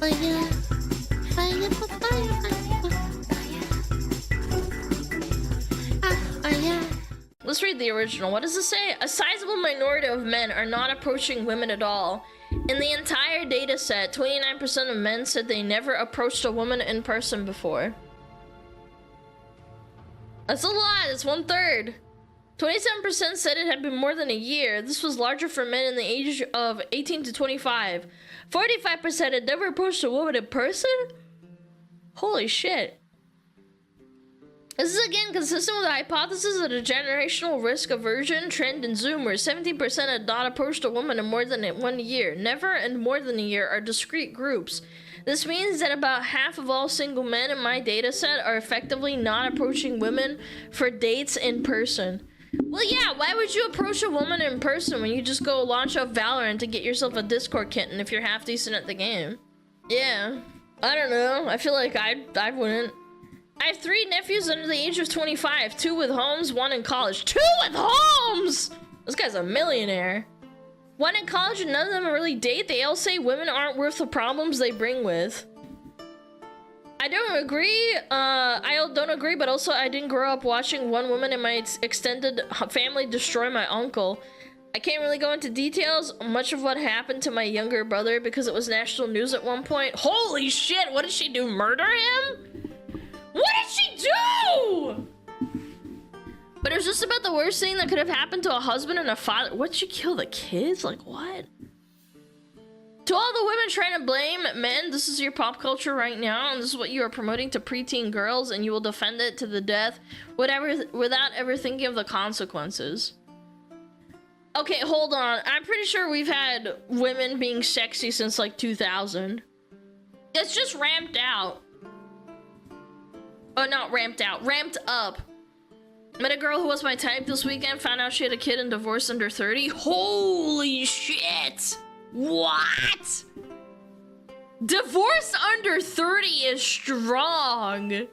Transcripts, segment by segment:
Fire, fire, fire, fire. Let's read the original. What does it say? A sizable minority of men are not approaching women at all. In the entire data set, 29% of men said they never approached a woman in person before. That's a lot. It's 1/3. 27% said it had been more than a year. This was larger for men in the age of 18 to 25. 45% had never approached a woman in person? Holy shit. This is again consistent with the hypothesis of a generational risk aversion trend in Zoomers. 17% had not approached a woman in more than 1 year. Never and more than a year are discrete groups. This means that about half of all single men in my data set are effectively not approaching women for dates in person. Well, yeah, why would you approach a woman in person when you just go launch up Valorant to get yourself a Discord kitten if you're half decent at the game? Yeah, I don't know. I feel like I wouldn't. I have 3 nephews under the age of 25, 2 with homes, 1 in college. 2 with homes! This guy's a millionaire. 1 in college and none of them really date. They all say women aren't worth the problems they bring with. I don't agree. I don't agree, but also I didn't grow up watching one woman in my extended family destroy my uncle. I can't really go into details much of what happened to my younger brother because it was national news at one point. Holy shit, what did she do? Murder him? What did she do? But it was just about the worst thing that could have happened to a husband and a father. What'd she kill the kids? Like what? To all the women trying to blame men, this is your pop culture right now, and this is what you are promoting to preteen girls, and you will defend it to the death, without ever thinking of the consequences. Okay, hold on. I'm pretty sure we've had women being sexy since like 2000. It's just ramped out. Oh, not ramped out, ramped up. Met a girl who was my type this weekend, found out she had a kid and divorced under 30. Holy shit! What? Divorce under 30 is strong.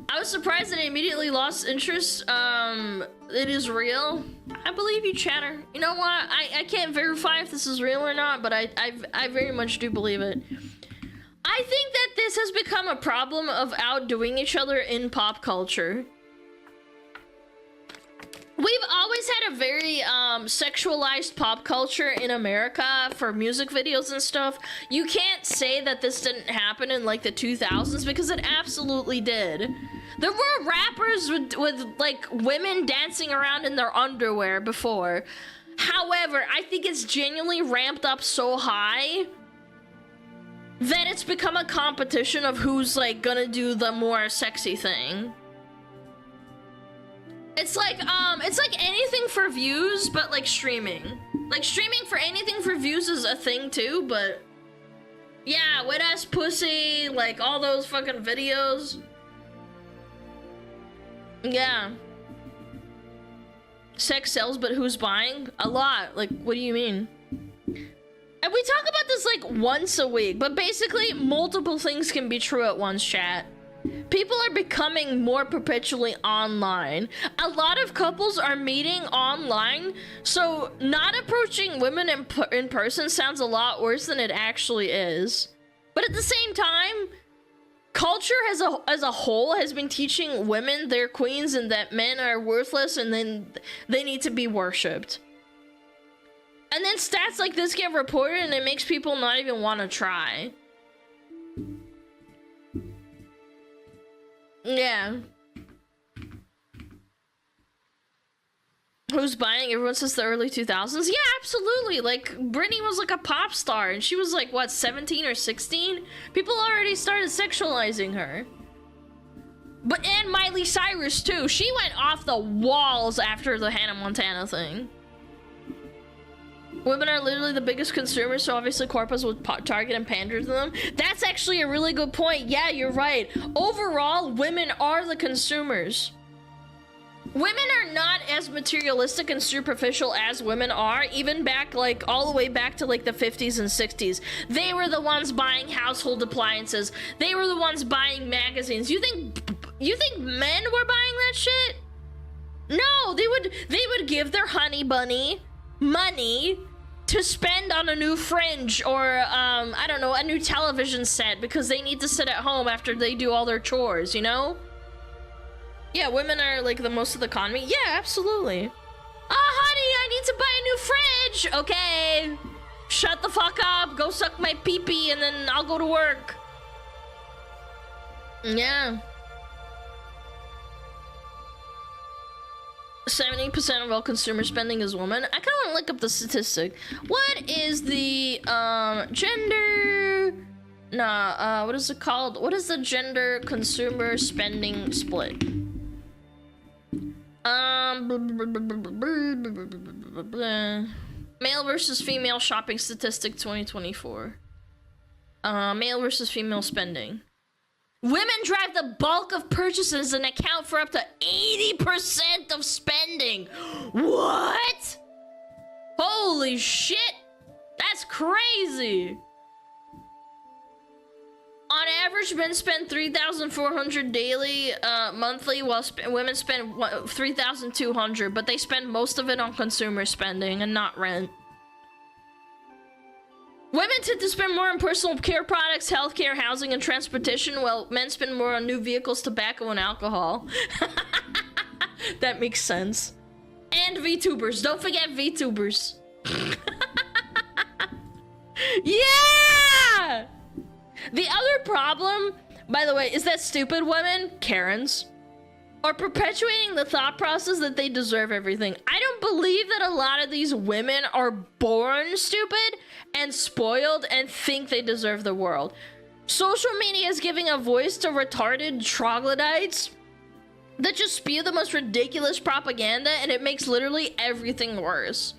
I was surprised that I immediately lost interest. It is real. I believe you, Chatter. You know what? I can't verify if this is real or not, but I very much do believe it. I think that this has become a problem of outdoing each other in pop culture. We've always had a very sexualized pop culture in America for music videos and stuff. You can't say that this didn't happen in like the 2000s because it absolutely did. There were rappers with like women dancing around in their underwear before. However, I think it's genuinely ramped up so high that it's become a competition of who's like gonna do the more sexy thing. It's like anything for views, but like streaming. Like streaming for anything for views is a thing too, but yeah, wet ass pussy, like all those fucking videos. Yeah. Sex sells, but who's buying? A lot. Like, what do you mean? And we talk about this like once a week, but basically multiple things can be true at once, chat. People are becoming more perpetually online. A lot of couples are meeting online, so not approaching women in person sounds a lot worse than it actually is. But at the same time, culture as a whole has been teaching women they're queens and that men are worthless and then they need to be worshipped. And then stats like this get reported and it makes people not even want to try. Yeah. Who's buying? Everyone since the early 2000s? Yeah, absolutely. Like, Britney was like a pop star and she was like, what, 17 or 16? People already started sexualizing her. But, and Miley Cyrus too. She went off the walls after the Hannah Montana thing. Women are literally the biggest consumers, so obviously corpos would target and pander to them. That's actually a really good point. Yeah, you're right. Overall, women are the consumers. Women are not as materialistic and superficial as women are, even back, like, all the way back to, like, the 50s and 60s. They were the ones buying household appliances. They were the ones buying magazines. You think men were buying that shit? No, they would give their honey bunny money to spend on a new fridge or I don't know, a new television set because they need to sit at home after they do all their chores, you know? Yeah, women are like the most of the economy. Yeah, absolutely. Honey, I need to buy a new fridge. Okay, shut the fuck up, go suck my pee-pee, and then I'll go to work. Yeah. 70% of all consumer spending is women. I kind of want to look up the statistic. What is the gender? Nah, what is it called? What is the gender consumer spending split? Male versus female shopping statistic 2024. Male versus female spending. Women drive the bulk of purchases and account for up to 80% of spending. What? Holy shit. That's crazy. On average, men spend $3,400 daily, monthly, while women spend $3,200, but they spend most of it on consumer spending and not rent. Women tend to spend more on personal care products, healthcare, housing, and transportation, while men spend more on new vehicles, tobacco, and alcohol. That makes sense. And VTubers. Don't forget VTubers. Yeah! The other problem, by the way, is that stupid women, Karens, are perpetuating the thought process that they deserve everything. I don't believe that a lot of these women are born stupid and spoiled and think they deserve the world. Social media is giving a voice to retarded troglodytes that just spew the most ridiculous propaganda, and it makes literally everything worse.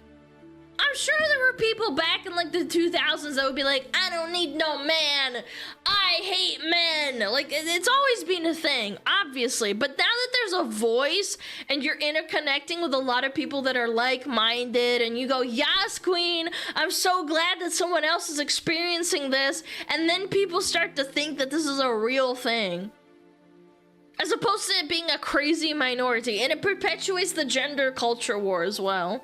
I'm sure there were people back in like the 2000s that would be like, I don't need no man, I hate men. Like, it's always been a thing, obviously, but now that there's a voice and you're interconnecting with a lot of people that are like-minded, and you go, yes, queen, I'm so glad that someone else is experiencing this, and then people start to think that this is a real thing, as opposed to it being a crazy minority, and it perpetuates the gender culture war as well.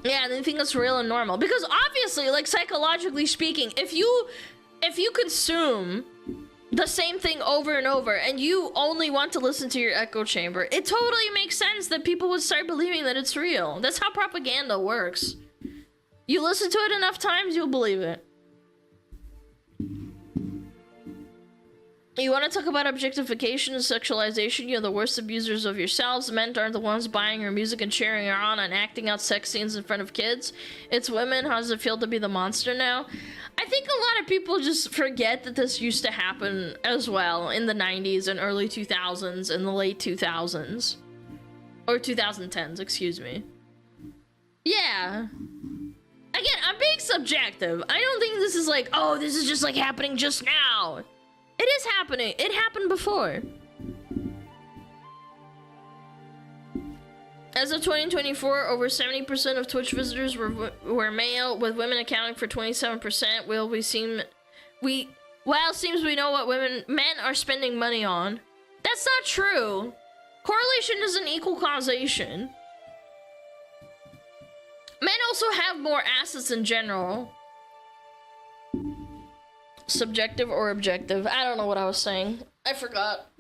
Yeah, they think it's real and normal. Because obviously, like, psychologically speaking, if you consume the same thing over and over and you only want to listen to your echo chamber, it totally makes sense that people would start believing that it's real. That's how propaganda works. You listen to it enough times, you'll believe it. You want to talk about objectification and sexualization? You're the worst abusers of yourselves. Men aren't the ones buying your music and cheering her on and acting out sex scenes in front of kids. It's women. How does it feel to be the monster now? I think a lot of people just forget that this used to happen as well in the 90s and early 2000s and the late 2000s. Or 2010s, excuse me. Yeah. Again, I'm being subjective. I don't think this is like, oh, this is just like happening just now. It is happening. It happened before. As of 2024, over 70% of Twitch visitors were male, with women accounting for 27%. While it seems we know what men are spending money on. That's not true. Correlation isn't equal causation. Men also have more assets in general. Subjective or objective? I don't know what I was saying. I forgot.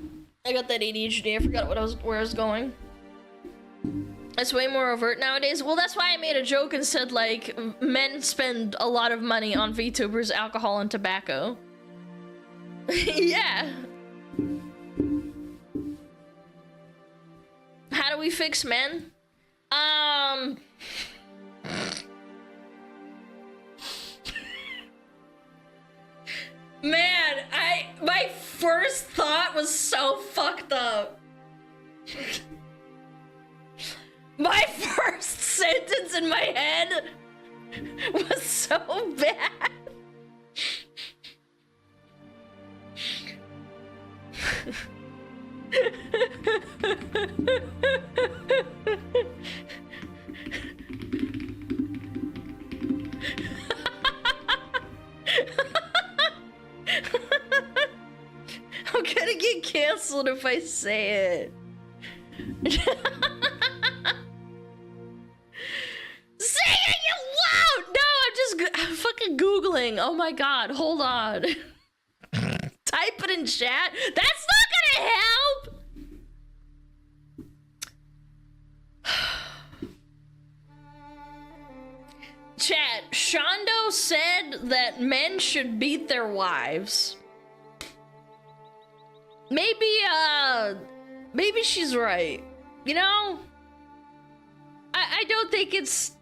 I got that ADHD. I forgot where I was going. It's way more overt nowadays. Well, that's why I made a joke and said, like, men spend a lot of money on VTubers, alcohol, and tobacco. Yeah. How do we fix men? Man, my first thought was so fucked up. My first sentence in my head was so bad. I'm gonna get canceled if I say it. yelling. Oh my god, hold on. Type it in chat. That's not gonna help. Chat, Shondo said that men should beat their wives. Maybe she's right. You know? I don't think it's...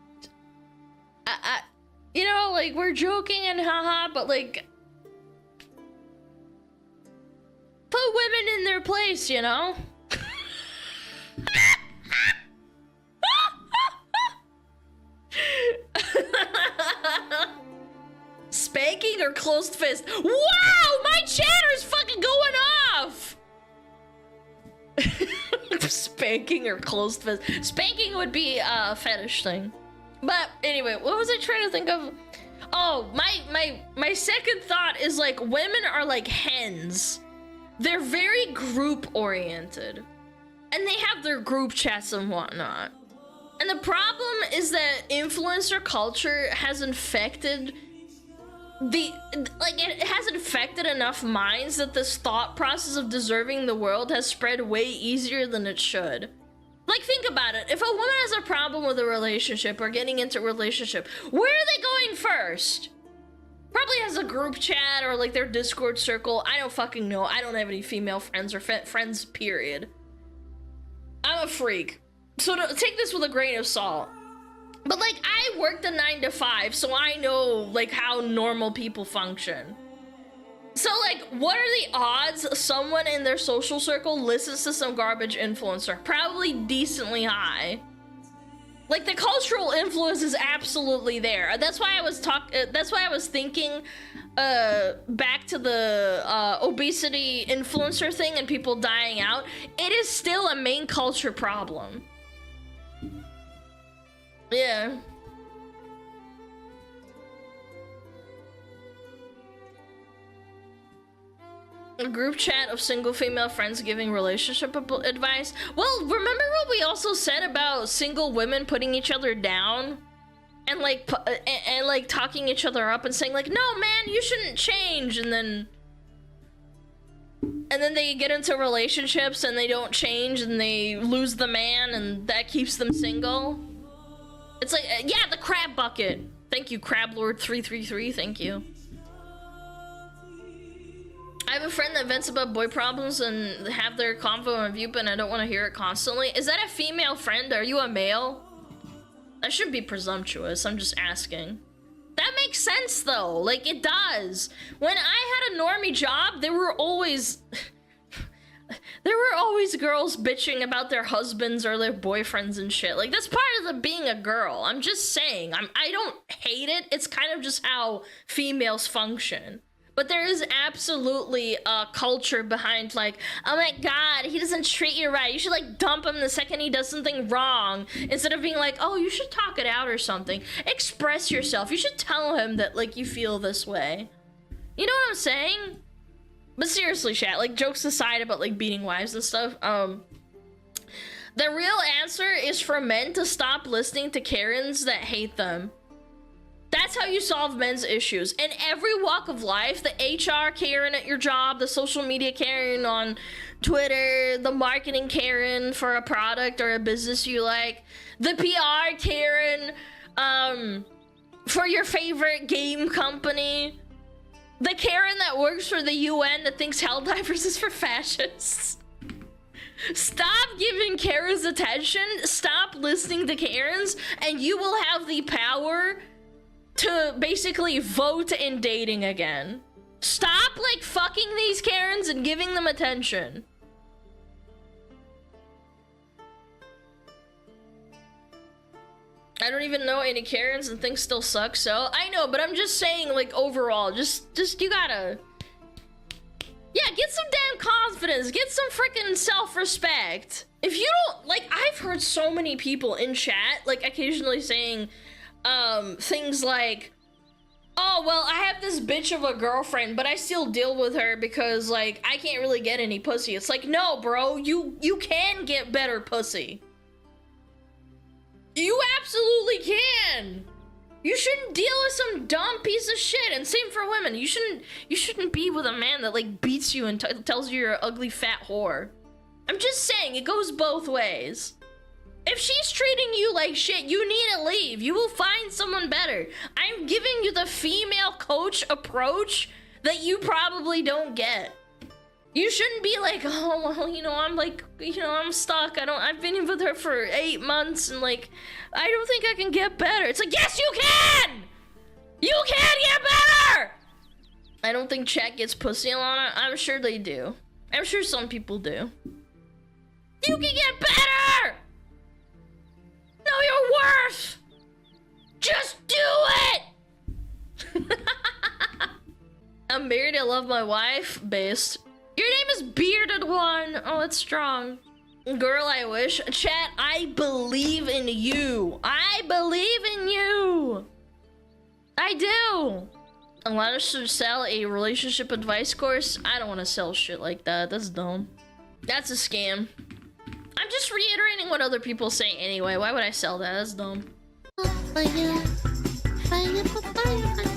you know, like, we're joking and haha, but, like... Put women in their place, you know? Spanking or closed fist? Wow! My chatter's fucking going off! Spanking or closed fist? Spanking would be a fetish thing. But anyway, what was I trying to think of? Oh, my second thought is like women are like hens. They're very group oriented. And they have their group chats and whatnot. And the problem is that influencer culture has infected it has infected enough minds that this thought process of deserving the world has spread way easier than it should. Like, think about it. If a woman has a problem with a relationship or getting into a relationship, where are they going first? Probably has a group chat or like their Discord circle. I don't fucking know. I don't have any female friends or friends, period. I'm a freak. So take this with a grain of salt. But like, I worked a 9 to 5, so I know like how normal people function. So like, what are the odds someone in their social circle listens to some garbage influencer? Probably decently high. Like, the cultural influence is absolutely there. That's why I was thinking back to the obesity influencer thing and people dying out. It is still a main culture problem. Yeah. A group chat of single female friends giving relationship advice. Well, remember what we also said about single women putting each other down? And like, like talking each other up and saying like, no man, you shouldn't change. And then they get into relationships and they don't change and they lose the man and that keeps them single. It's like, yeah, the crab bucket. Thank you, Crablord333, thank you. I have a friend that vents about boy problems and have their convo on Viewp and I don't want to hear it constantly. Is that a female friend? Are you a male? I shouldn't be presumptuous, I'm just asking. That makes sense though, like it does. When I had a normie job, there were always girls bitching about their husbands or their boyfriends and shit. Like, that's part of the being a girl. I'm just saying, I don't hate it. It's kind of just how females function. But there is absolutely a culture behind like, oh my god, he doesn't treat you right. You should like dump him the second he does something wrong. Instead of being like, oh, you should talk it out or something. Express yourself. You should tell him that like you feel this way. You know what I'm saying? But seriously, chat, like jokes aside about like beating wives and stuff, the real answer is for men to stop listening to Karens that hate them. That's how you solve men's issues. In every walk of life, the HR Karen at your job, the social media Karen on Twitter, the marketing Karen for a product or a business you like, the PR Karen for your favorite game company, the Karen that works for the UN that thinks Helldivers is for fascists. Stop giving Karens attention, stop listening to Karens, and you will have the power to basically vote in dating again. Stop like fucking these Karens and giving them attention. I don't even know any Karens and things still suck, so I know, but I'm just saying like overall, just you gotta, yeah, get some damn confidence, get some freaking self-respect. If you don't, like, I've heard so many people in chat like occasionally saying things like, oh, well, I have this bitch of a girlfriend, but I still deal with her because, like, I can't really get any pussy. It's like, no, bro, you can get better pussy. You absolutely can. You shouldn't deal with some dumb piece of shit. And same for women. You shouldn't be with a man that like beats you and tells you you're an ugly fat whore. I'm just saying, it goes both ways. If she's treating you like shit, you need to leave. You will find someone better. I'm giving you the female coach approach that you probably don't get. You shouldn't be like, oh, well, you know, I'm like, you know, I'm stuck. I've been with her for 8 months and like, I don't think I can get better. It's like, yes, you can! You can get better! I don't think chat gets pussy a lot. I'm sure they do. I'm sure some people do. You can get better! Know your worth! Just do it! I'm married, I love my wife. Based. Your name is Bearded One. Oh, it's strong. Girl, I wish. Chat, I believe in you. I believe in you. I do. Alana should sell a relationship advice course. I don't want to sell shit like that. That's dumb. That's a scam. I'm just reiterating what other people say anyway. Why would I sell that? That's dumb. Fire, fire, fire, fire.